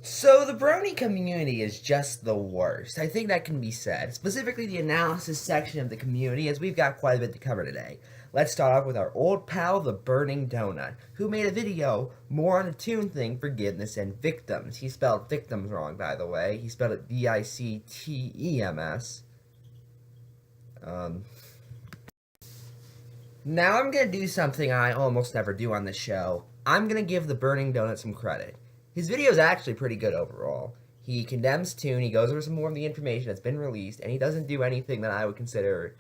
So the brony community is just the worst. I think that can be said. Specifically the analysis section of the community, as we've got quite a bit to cover today. Let's start off with our old pal, the Burning Donut, who made a video more on the tune thing, forgiveness and victims. He spelled victims wrong, by the way. He spelled it Victems. Um, Now I'm gonna do something I almost never do on the show. I'm gonna give the Burning Donut some credit. His video is actually pretty good overall. He condemns Toon, he goes over some more of the information that's been released, and he doesn't do anything that I would consider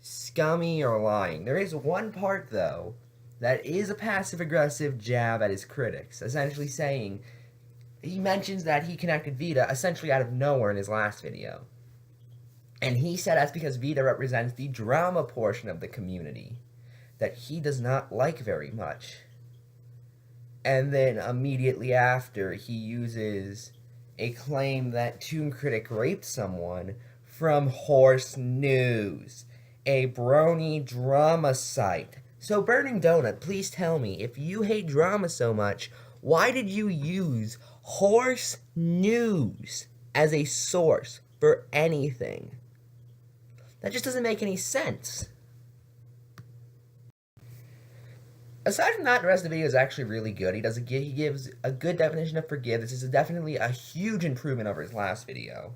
scummy or lying. There is one part, though, that is a passive aggressive jab at his critics, essentially saying he mentions that he connected Vita essentially out of nowhere in his last video. And he said that's because Vita represents the drama portion of the community that he does not like very much. And then immediately after, he uses a claim that Toon Critic raped someone from Horse News, a brony drama site. So, Burning Donut, please tell me, if you hate drama so much, why did you use Horse News as a source for anything? That just doesn't make any sense. Aside from that, the rest of the video is actually really good. He gives a good definition of forgive. This is definitely a huge improvement over his last video.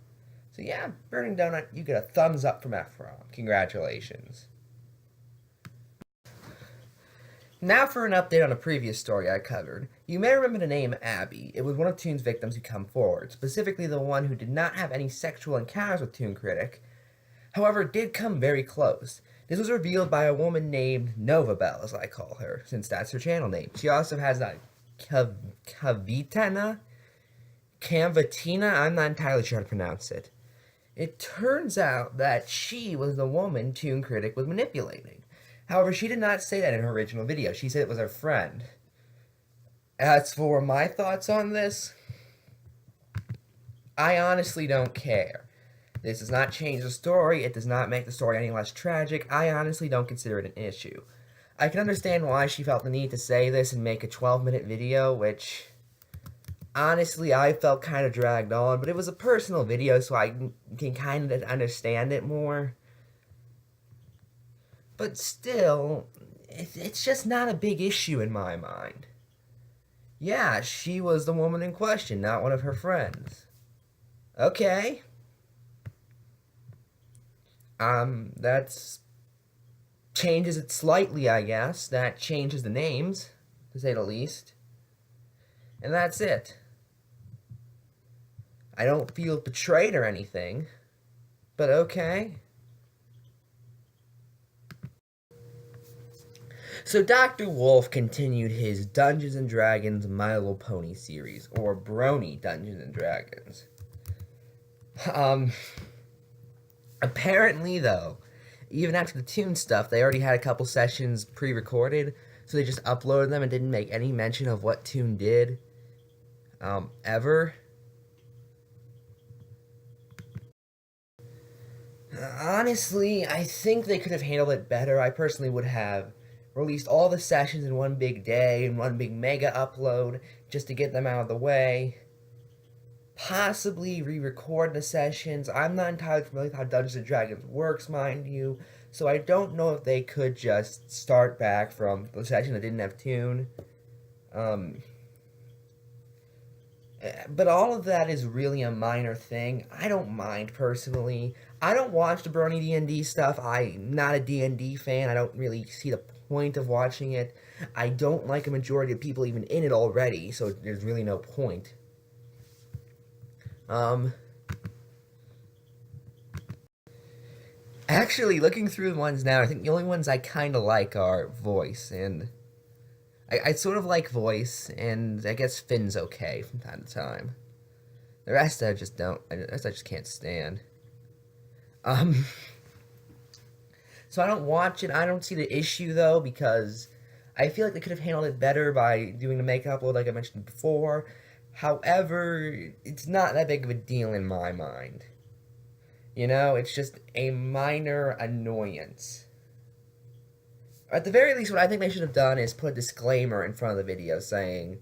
So yeah, Burning Donut, you get a thumbs up from Ephrom. Congratulations. Now for an update on a previous story I covered. You may remember the name Abby. It was one of Toon's victims who come forward, specifically the one who did not have any sexual encounters with Toon Critic, however did come very close. This was revealed by a woman named Novabelle, as I call her, since that's her channel name. She also has a Cavitana? Cavatina? I'm not entirely sure how to pronounce it. It turns out that she was the woman Toon Critic was manipulating. However, she did not say that in her original video. She said it was her friend. As for my thoughts on this, I honestly don't care. This does not change the story. It does not make the story any less tragic. I honestly don't consider it an issue. I can understand why she felt the need to say this and make a 12-minute video, which honestly I felt kind of dragged on, but it was a personal video, so I can kind of understand it more. But still, it's just not a big issue in my mind. Yeah, she was the woman in question, not one of her friends. Okay. That's changes it slightly, I guess. That changes the names, to say the least. And that's it. I don't feel betrayed or anything, but okay. So Dr. Wolf continued his Dungeons & Dragons My Little Pony series, or Brony Dungeons & Dragons. Apparently, though, even after the Toon stuff, they already had a couple sessions pre-recorded, so they just uploaded them and didn't make any mention of what Toon did, ever. Honestly, I think they could have handled it better. I personally would have released all the sessions in one big day, in one big mega upload, just to get them out of the way. Possibly re-record the sessions. I'm not entirely familiar with how Dungeons & Dragons works, mind you, so I don't know if they could just start back from the session that didn't have Toon. But all of that is really a minor thing. I don't mind, personally. I don't watch the Brony D&D stuff. I'm not a D&D fan. I don't really see the point of watching it. I don't like a majority of people even in it already, so there's really no point. Actually, looking through the ones now, I think the only ones I kind of like are Voice, and I sort of like Voice, and I guess Finn's okay from time to time. The rest I just don't, the rest I just can't stand. So I don't watch it. I don't see the issue, though, because I feel like they could have handled it better by doing the make-up upload like I mentioned before. However, it's not that big of a deal in my mind. You know, it's just a minor annoyance. At the very least, what I think they should have done is put a disclaimer in front of the video saying,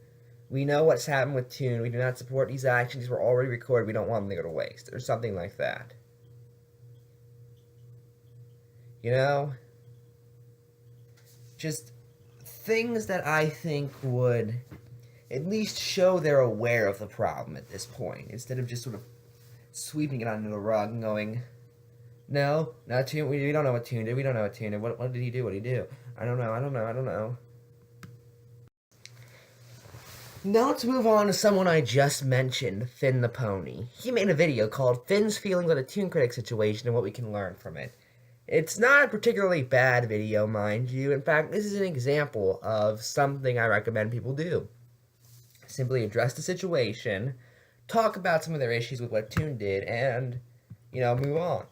We know what's happened with Toon. We do not support these actions. These were already recorded. We don't want them to go to waste. Or something like that. You know? Just things that I think would at least show they're aware of the problem at this point, instead of just sort of sweeping it under the rug and going, no, not Toon. We don't know what Toon did. We don't know what Toon did. What did he do? What did he do? I don't know. Now let's move on to someone I just mentioned, Finn the Pony. He made a video called Finn's Feelings on a Toon Critic Situation and What We Can Learn from It. It's not a particularly bad video, mind you. In fact, this is an example of something I recommend people do. Simply address the situation, talk about some of their issues with what Toon did, and, move on.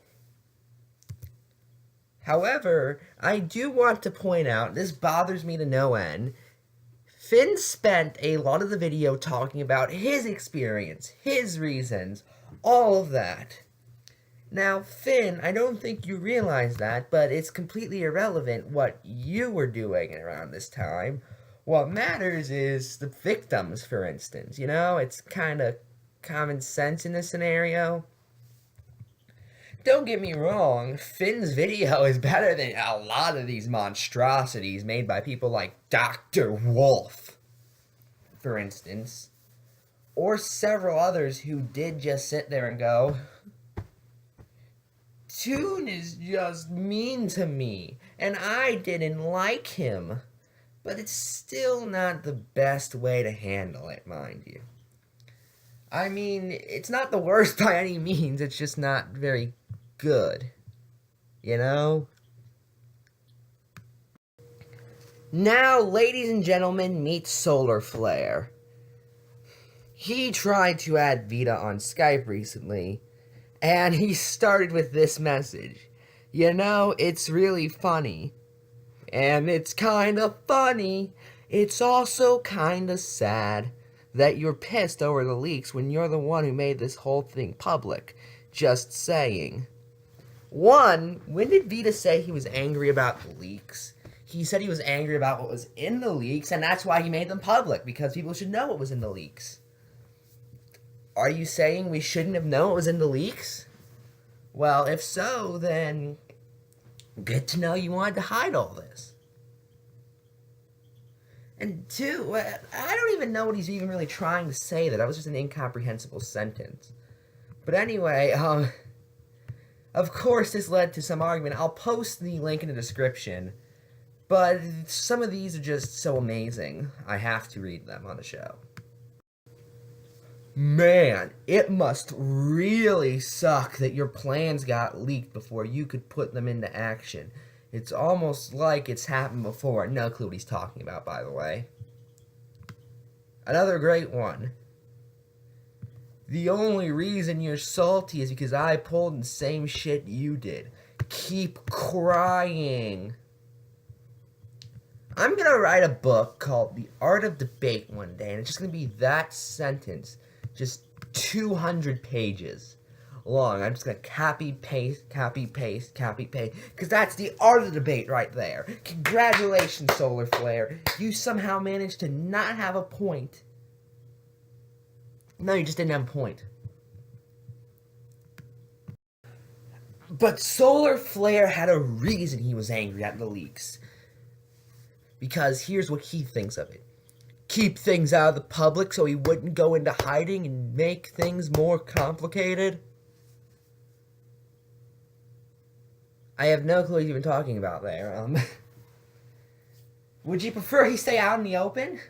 However, I do want to point out, this bothers me to no end, Finn spent a lot of the video talking about his experience, his reasons, all of that. Now, Finn, I don't think you realize that, but it's completely irrelevant what you were doing around this time. What matters is the victims, for instance. It's kind of common sense in this scenario. Don't get me wrong, Finn's video is better than a lot of these monstrosities made by people like Dr. Wolf, for instance. Or several others who did just sit there and go, Toon is just mean to me, and I didn't like him. But it's still not the best way to handle it, mind you. I mean, it's not the worst by any means, it's just not very good. Now, ladies and gentlemen, meet Solar Flare. He tried to add Vita on Skype recently, and he started with this message. It's really funny. And it's kind of funny. It's also kind of sad that you're pissed over the leaks when you're the one who made this whole thing public. Just saying. One, when did Vita say he was angry about the leaks? He said he was angry about what was in the leaks, and that's why he made them public, because people should know what was in the leaks. Are you saying we shouldn't have known what was in the leaks? Well, if so, then good to know you wanted to hide all this. And two, I don't even know what he's even really trying to say. That was just an incomprehensible sentence. But anyway, of course this led to some argument. I'll post the link in the description. But some of these are just so amazing, I have to read them on the show. Man, it must really suck that your plans got leaked before you could put them into action. It's almost like it's happened before. No clue what he's talking about, by the way. Another great one. The only reason you're salty is because I pulled the same shit you did. Keep crying. I'm gonna write a book called The Art of Debate one day, and it's just gonna be that sentence. Just 200 pages long. I'm just gonna copy, paste, because that's the art of the debate right there. Congratulations, Solar Flare. You somehow managed to not have a point. No, you just didn't have a point. But Solar Flare had a reason he was angry at the leaks. Because here's what he thinks of it. Keep things out of the public so he wouldn't go into hiding and make things more complicated. I have no clue what you've been talking about there. Would you prefer he stay out in the open?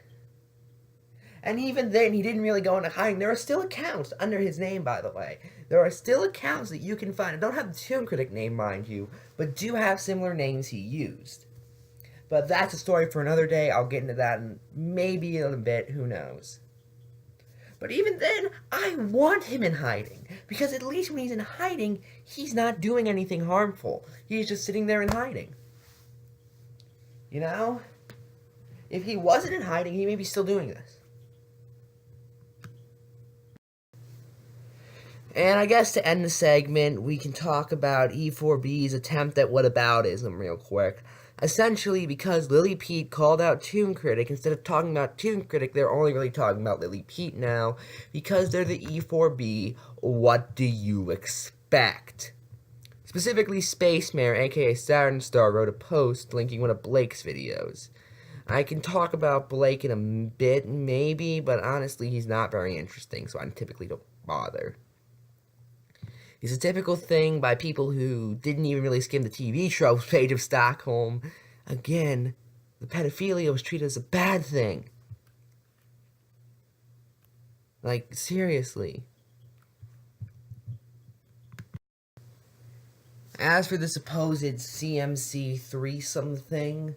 And even then, he didn't really go into hiding. There are still accounts under his name, by the way. There are still accounts that you can find. I don't have the Toon Critic name, mind you, but do have similar names he used. But that's a story for another day. I'll get into that in maybe in a bit. Who knows? But even then, I want him in hiding. Because at least when he's in hiding, he's not doing anything harmful. He's just sitting there in hiding. You know? If he wasn't in hiding, he may be still doing this. And I guess to end the segment, we can talk about E4B's attempt at whataboutism real quick. Essentially, because Lily Pete called out Toon Critic, instead of talking about Toon Critic, they're only really talking about Lily Pete now. Because they're the E4B, what do you expect? Specifically, Space Mare, aka Saturn Star, wrote a post linking one of Blake's videos. I can talk about Blake in a bit, maybe, but honestly, he's not very interesting, so I typically don't bother. It's a typical thing by people who didn't even really skim the TV tropes page of Stockholm. Again, the pedophilia was treated as a bad thing. Like, seriously. As for the supposed CMC threesome thing,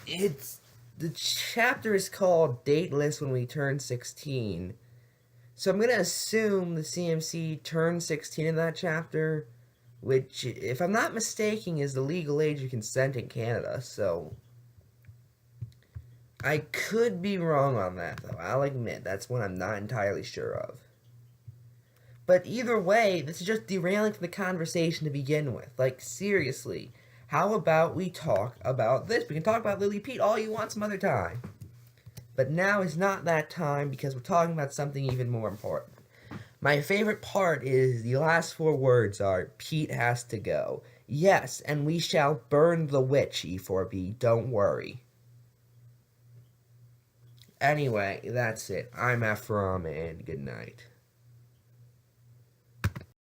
it's the chapter is called Dateless When We Turn 16. So I'm gonna assume the CMC turned 16 in that chapter, which, if I'm not mistaken, is the legal age of consent in Canada. So I could be wrong on that, though. I'll admit that's one I'm not entirely sure of. But either way, this is just derailing from the conversation to begin with. Like, seriously, how about we talk about this? We can talk about Lily Pete all you want some other time. But now is not that time because we're talking about something even more important. My favorite part is the last 4 words are, Pete has to go. Yes, and we shall burn the witch, E4B, don't worry. Anyway, that's it. I'm Ephrom, and good night.